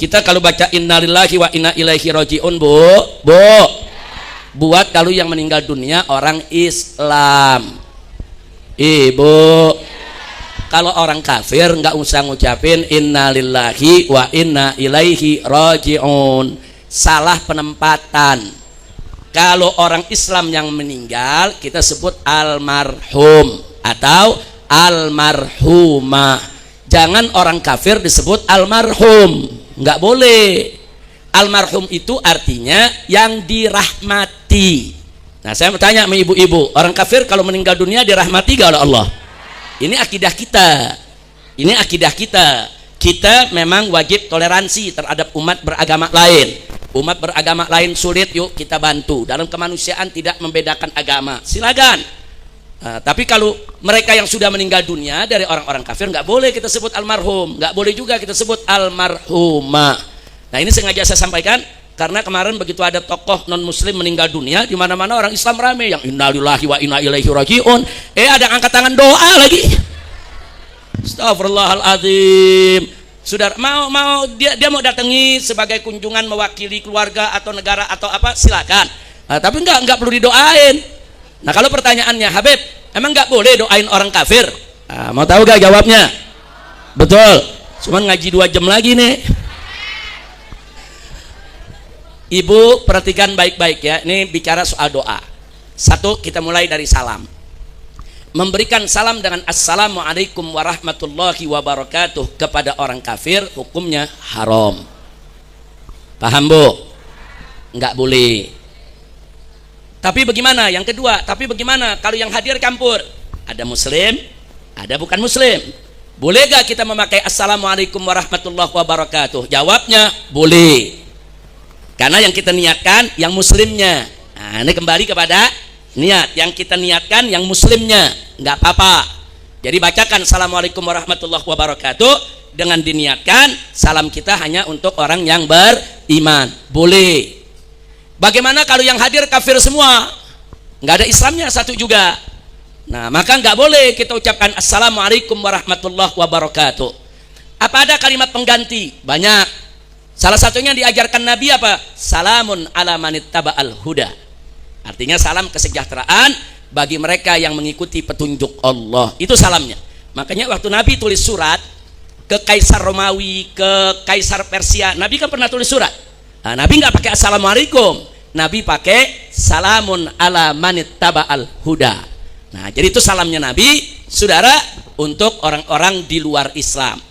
Kita kalau baca innalillahi wa inna ilaihi rajiun, Bu, buat kalau yang meninggal dunia orang Islam. Ibu, kalau orang kafir nggak usah ngucapin innalillahi wa inna ilaihi rajiun. Salah penempatan. Kalau orang Islam yang meninggal kita sebut almarhum atau almarhumah. Jangan orang kafir disebut almarhum, nggak boleh. Almarhum itu artinya yang dirahmati. Nah, saya mau tanya sama ibu-ibu, orang kafir kalau meninggal dunia dirahmati gak oleh Allah? Ini akidah kita. Ini akidah kita. Kita memang wajib toleransi terhadap umat beragama lain. Umat beragama lain sulit, yuk kita bantu. Dalam kemanusiaan tidak membedakan agama. Silakan. Nah, tapi kalau mereka yang sudah meninggal dunia dari orang-orang kafir nggak boleh kita sebut almarhum, nggak boleh juga kita sebut almarhumah. Nah, ini sengaja saya sampaikan karena kemarin begitu ada tokoh non muslim meninggal dunia, di mana-mana orang Islam rame yang innalillahi wa inna ilaihi rajiun. Ada angkat tangan doa lagi. Astagfirullahaladzim. Saudara mau dia mau datangi sebagai kunjungan mewakili keluarga atau negara atau apa, silakan. Tapi nggak perlu didoain. Nah, kalau pertanyaannya, Habib, emang nggak boleh doain orang kafir? Mau tahu gak jawabnya? Betul. Cuman ngaji 2 jam lagi nih. Ibu perhatikan baik-baik ya. Ini bicara soal doa. Satu, kita mulai dari salam. Memberikan salam dengan assalamualaikum warahmatullahi wabarakatuh kepada orang kafir hukumnya haram. Paham, Bu? Nggak boleh. Tapi bagaimana? Yang kedua, tapi bagaimana kalau yang hadir campur? Ada muslim, ada bukan muslim. Boleh gak kita memakai assalamualaikum warahmatullahi wabarakatuh? Jawabnya boleh. Karena yang kita niatkan yang muslimnya. Nah, ini kembali kepada niat. Yang kita niatkan yang muslimnya, nggak apa-apa. Jadi bacakan assalamualaikum warahmatullahi wabarakatuh dengan diniatkan salam kita hanya untuk orang yang beriman. Boleh. Bagaimana kalau yang hadir kafir semua? Nggak ada Islamnya satu juga. Nah, maka nggak boleh kita ucapkan assalamualaikum warahmatullahi wabarakatuh. Apa ada kalimat pengganti? Banyak. Salah satunya diajarkan Nabi apa? Salamun ala manittaba'al huda. Artinya salam kesejahteraan bagi mereka yang mengikuti petunjuk Allah. Itu salamnya. Makanya waktu Nabi tulis surat ke Kaisar Romawi, ke Kaisar Persia, Nabi kan pernah tulis surat. Nah, Nabi nggak pakai assalamualaikum, Nabi pakai salamun ala manittaba'al huda. Nah, jadi itu salamnya Nabi, saudara, untuk orang-orang di luar Islam.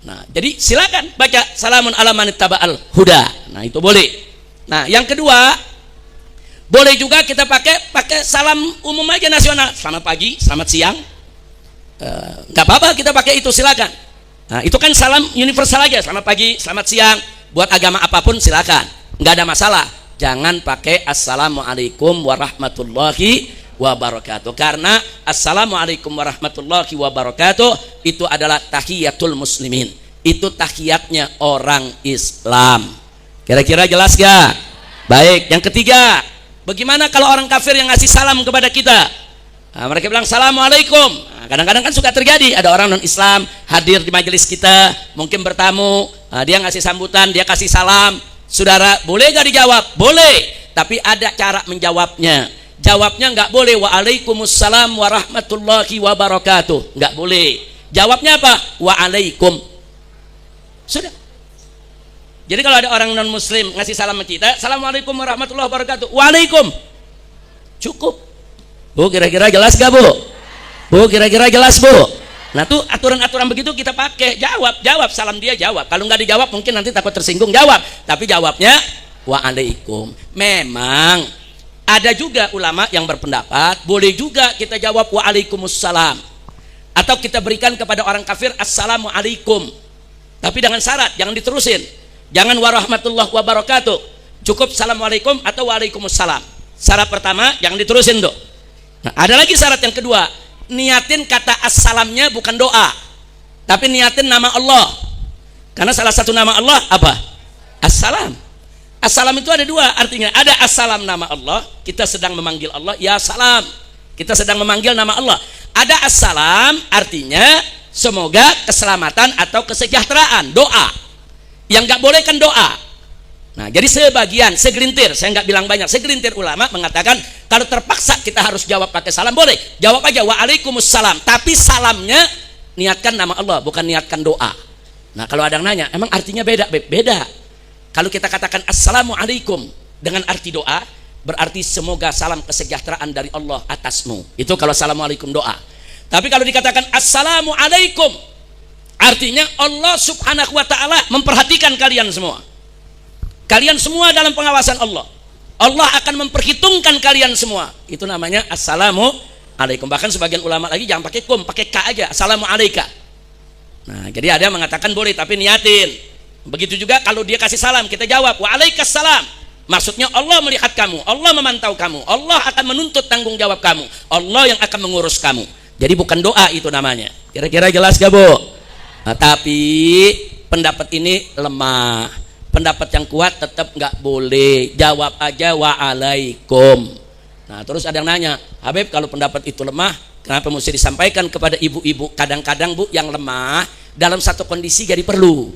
Nah, jadi silakan baca salamun ala manittaba'al huda. Nah, itu boleh. Nah, yang kedua, boleh juga kita pakai salam umum aja nasional. Selamat pagi, selamat siang. Nggak apa-apa kita pakai itu, silakan. Nah, itu kan salam universal aja. Selamat pagi, selamat siang. Buat agama apapun silakan. Nggak ada masalah. Jangan pakai assalamualaikum warahmatullahi wabarakatuh. Karena assalamualaikum warahmatullahi wabarakatuh itu adalah tahiyatul muslimin. Itu tahiyatnya orang Islam. Kira-kira jelas gak? Baik, yang ketiga, bagaimana kalau orang kafir yang ngasih salam kepada kita? Nah, mereka bilang assalamualaikum. Nah, kadang-kadang kan suka terjadi ada orang non Islam hadir di majelis kita, mungkin bertamu, dia ngasih sambutan, dia kasih salam. Saudara, boleh gak dijawab? Boleh, tapi ada cara menjawabnya. Jawabnya nggak boleh waalaikumsalam warahmatullahi wabarakatuh, nggak boleh. Jawabnya apa? Waalaikum. Sudah. Jadi kalau ada orang non muslim ngasih salam ke kita, assalamualaikum warahmatullahi wabarakatuh, waalaikum, cukup. Bu, kira-kira jelas gak, Bu? Bu, kira-kira jelas, Bu? Nah, tuh aturan-aturan begitu kita pakai. Jawab salam dia, jawab. Kalau nggak dijawab mungkin nanti takut tersinggung, jawab. Tapi jawabnya waalaikum. Memang ada juga ulama yang berpendapat boleh juga kita jawab waalaikumsalam, atau kita berikan kepada orang kafir assalamualaikum, tapi dengan syarat jangan diterusin, jangan warahmatullahi wabarakatuh, cukup assalamualaikum atau waalaikumsalam. Syarat pertama jangan diterusin tuh. Nah, ada lagi syarat yang kedua, niatin kata assalamnya bukan doa, tapi niatin nama Allah, karena salah satu nama Allah apa? Assalam. Assalam itu ada dua artinya. Ada assalam nama Allah, kita sedang memanggil Allah, ya salam, kita sedang memanggil nama Allah. Ada assalam artinya semoga keselamatan atau kesejahteraan, doa. Yang nggak boleh kan doa. Nah, jadi sebagian, segelintir, saya nggak bilang banyak, segelintir ulama mengatakan kalau terpaksa kita harus jawab pakai salam, boleh. Jawab aja waalaikumsalam, tapi salamnya niatkan nama Allah, bukan niatkan doa. Nah, kalau ada yang nanya, emang artinya beda? Beda. Kalau kita katakan assalamualaikum dengan arti doa, berarti semoga salam kesejahteraan dari Allah atasmu. Itu kalau assalamualaikum doa. Tapi kalau dikatakan assalamualaikum, artinya Allah subhanahu wa ta'ala memperhatikan kalian semua. Kalian semua dalam pengawasan Allah. Allah akan memperhitungkan kalian semua. Itu namanya assalamualaikum. Bahkan sebagian ulama lagi jangan pakai kum, pakai ka aja, assalamualaikum. Nah, jadi ada yang mengatakan boleh tapi niatin. Begitu juga kalau dia kasih salam, kita jawab waalaikumsalam. Maksudnya Allah melihat kamu, Allah memantau kamu, Allah akan menuntut tanggung jawab kamu, Allah yang akan mengurus kamu. Jadi bukan doa itu namanya. Kira-kira jelas gak, Bu? Nah, tapi pendapat ini lemah. Pendapat yang kuat tetap nggak boleh, jawab aja waalaikum. Nah, terus ada yang nanya, Habib, kalau pendapat itu lemah, kenapa mesti disampaikan kepada ibu-ibu? Kadang-kadang, Bu, yang lemah dalam satu kondisi jadi perlu.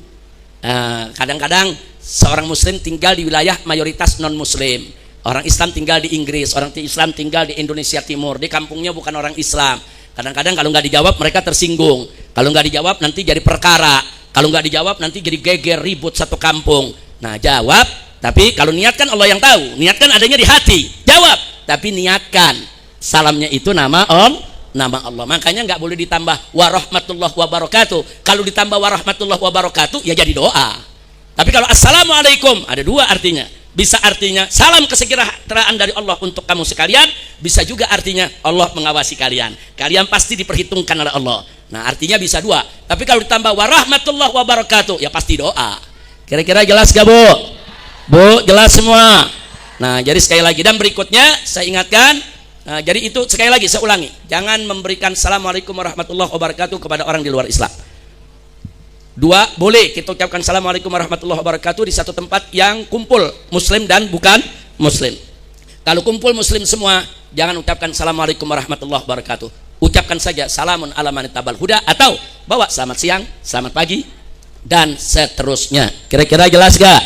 Kadang-kadang seorang muslim tinggal di wilayah mayoritas non muslim, orang Islam tinggal di Inggris, orang Islam tinggal di Indonesia Timur, di kampungnya bukan orang Islam. Kadang-kadang kalau nggak dijawab mereka tersinggung, kalau nggak dijawab nanti jadi perkara. Kalau nggak dijawab nanti jadi geger ribut satu kampung. Nah, jawab, tapi kalau niatkan Allah yang tahu, niatkan adanya di hati. Jawab, tapi niatkan salamnya itu nama Allah. Makanya nggak boleh ditambah warahmatullahi wabarakatuh. Kalau ditambah warahmatullahi wabarakatuh ya jadi doa. Tapi kalau assalamualaikum ada dua artinya. Bisa artinya salam kesejahteraan dari Allah untuk kamu sekalian, bisa juga artinya Allah mengawasi kalian. Kalian pasti diperhitungkan oleh Allah. Nah, artinya bisa dua. Tapi kalau ditambah warahmatullahi wabarakatuh ya pasti doa. Kira-kira jelas gak, Bu? Bu, jelas semua. Nah, jadi sekali lagi dan berikutnya saya ingatkan, jadi itu sekali lagi saya ulangi, jangan memberikan assalamualaikum warahmatullahi wabarakatuh kepada orang di luar Islam. Dua, boleh kita ucapkan assalamualaikum warahmatullahi wabarakatuh di satu tempat yang kumpul muslim dan bukan muslim. Kalau kumpul muslim semua, jangan ucapkan assalamualaikum warahmatullahi wabarakatuh. Ucapkan saja salamun ala man tabal huda, atau bawa selamat siang, selamat pagi dan seterusnya. Kira-kira jelas gak?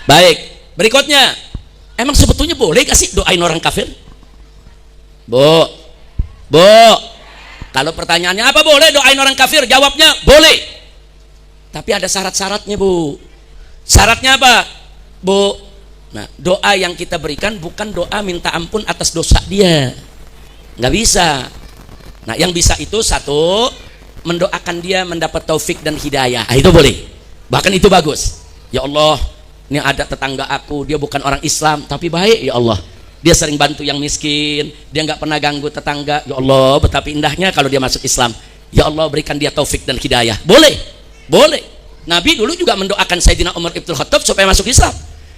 Baik, berikutnya, emang sebetulnya boleh gak sih doain orang kafir? Bu, kalau pertanyaannya apa boleh doain orang kafir? Jawabnya boleh. Tapi ada syarat-syaratnya, Bu. Syaratnya apa, Bu? Nah, doa yang kita berikan bukan doa minta ampun atas dosa dia. Nggak bisa. Nah, yang bisa itu satu, mendoakan dia mendapat taufik dan hidayah. Itu boleh. Bahkan itu bagus. Ya Allah, ini ada tetangga aku, dia bukan orang Islam tapi baik, ya Allah. Dia sering bantu yang miskin, dia nggak pernah ganggu tetangga. Ya Allah, betapa indahnya kalau dia masuk Islam. Ya Allah, berikan dia taufik dan hidayah. Boleh. Boleh. Nabi dulu juga mendoakan Sayyidina Umar Ibn Khattab supaya masuk Islam.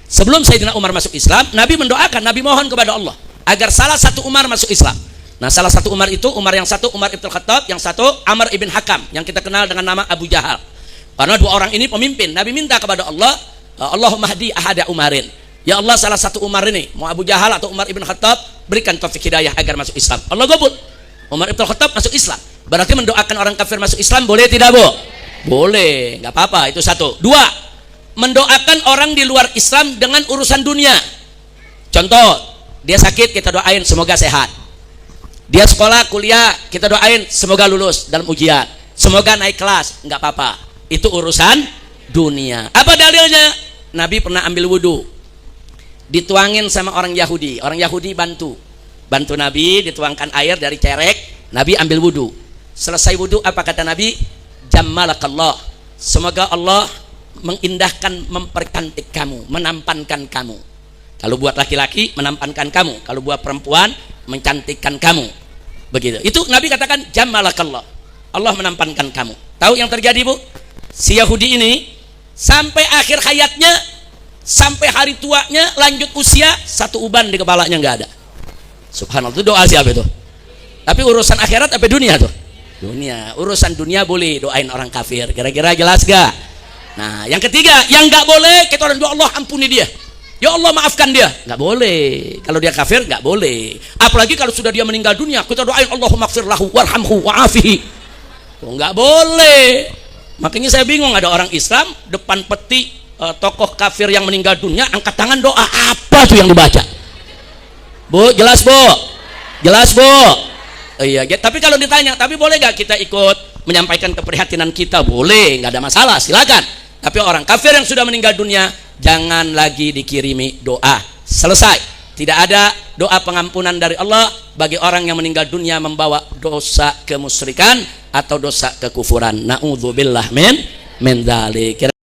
Sebelum Sayyidina Umar masuk Islam, Nabi mendoakan, Nabi mohon kepada Allah agar salah satu Umar masuk Islam. Nah, salah satu Umar itu, Umar yang satu Umar Ibn Khattab, yang satu Amr ibn Hakam, yang kita kenal dengan nama Abu Jahal. Karena dua orang ini pemimpin. Nabi minta kepada Allah, Allahumma hdi ahada Umarin. Ya Allah, salah satu Umar ini, mau Abu Jahal atau Umar ibn Khattab, berikan taufik hidayah agar masuk Islam. Allah kabul. Umar ibn Khattab masuk Islam. Berarti mendoakan orang kafir masuk Islam boleh tidak, Bu? Boleh, nggak apa-apa. Itu satu. Dua, mendoakan orang di luar Islam dengan urusan dunia. Contoh, dia sakit, kita doain semoga sehat. Dia sekolah, kuliah, kita doain semoga lulus dalam ujian, semoga naik kelas. Nggak apa-apa. Itu urusan dunia. Apa dalilnya? Nabi pernah ambil wudhu, dituangin sama orang Yahudi. Orang Yahudi bantu Nabi, dituangkan air dari cerek. Nabi ambil wudhu. Selesai wudhu, apa kata Nabi? Jammalakallah, semoga Allah mengindahkan, mempercantik kamu, menampankan kamu. Kalau buat laki-laki menampankan kamu, kalau buat perempuan mencantikkan kamu. Begitu. Itu Nabi katakan jammalakallah, Allah menampankan kamu. Tahu yang terjadi, Bu? Si Yahudi ini sampai akhir hayatnya, sampai hari tuanya, lanjut usia, satu uban di kepalanya nggak ada. Subhanallah. Itu doa siapa itu? Tapi urusan akhirat apa dunia tuh? Dunia. Urusan dunia boleh doain orang kafir. Kira-kira jelas gak? Nah, yang ketiga, yang nggak boleh kita orang doa, Allah ampuni dia, ya Allah maafkan dia. Nggak boleh. Kalau dia kafir nggak boleh. Apalagi kalau sudah dia meninggal dunia, kita doain Allahumma ighfir lahu warhamhu wa'afihi. Nggak boleh. Makanya saya bingung, ada orang Islam depan peti tokoh kafir yang meninggal dunia, angkat tangan doa apa tuh yang dibaca? Bu, jelas Bu? Jelas Bu? Iya, tapi kalau ditanya, tapi boleh gak kita ikut menyampaikan keprihatinan kita? Boleh, nggak ada masalah, silakan. Tapi orang kafir yang sudah meninggal dunia jangan lagi dikirimi doa. Selesai. Tidak ada doa pengampunan dari Allah bagi orang yang meninggal dunia membawa dosa kemusyrikan atau dosa kekufuran. Na'udzubillah min dzalik.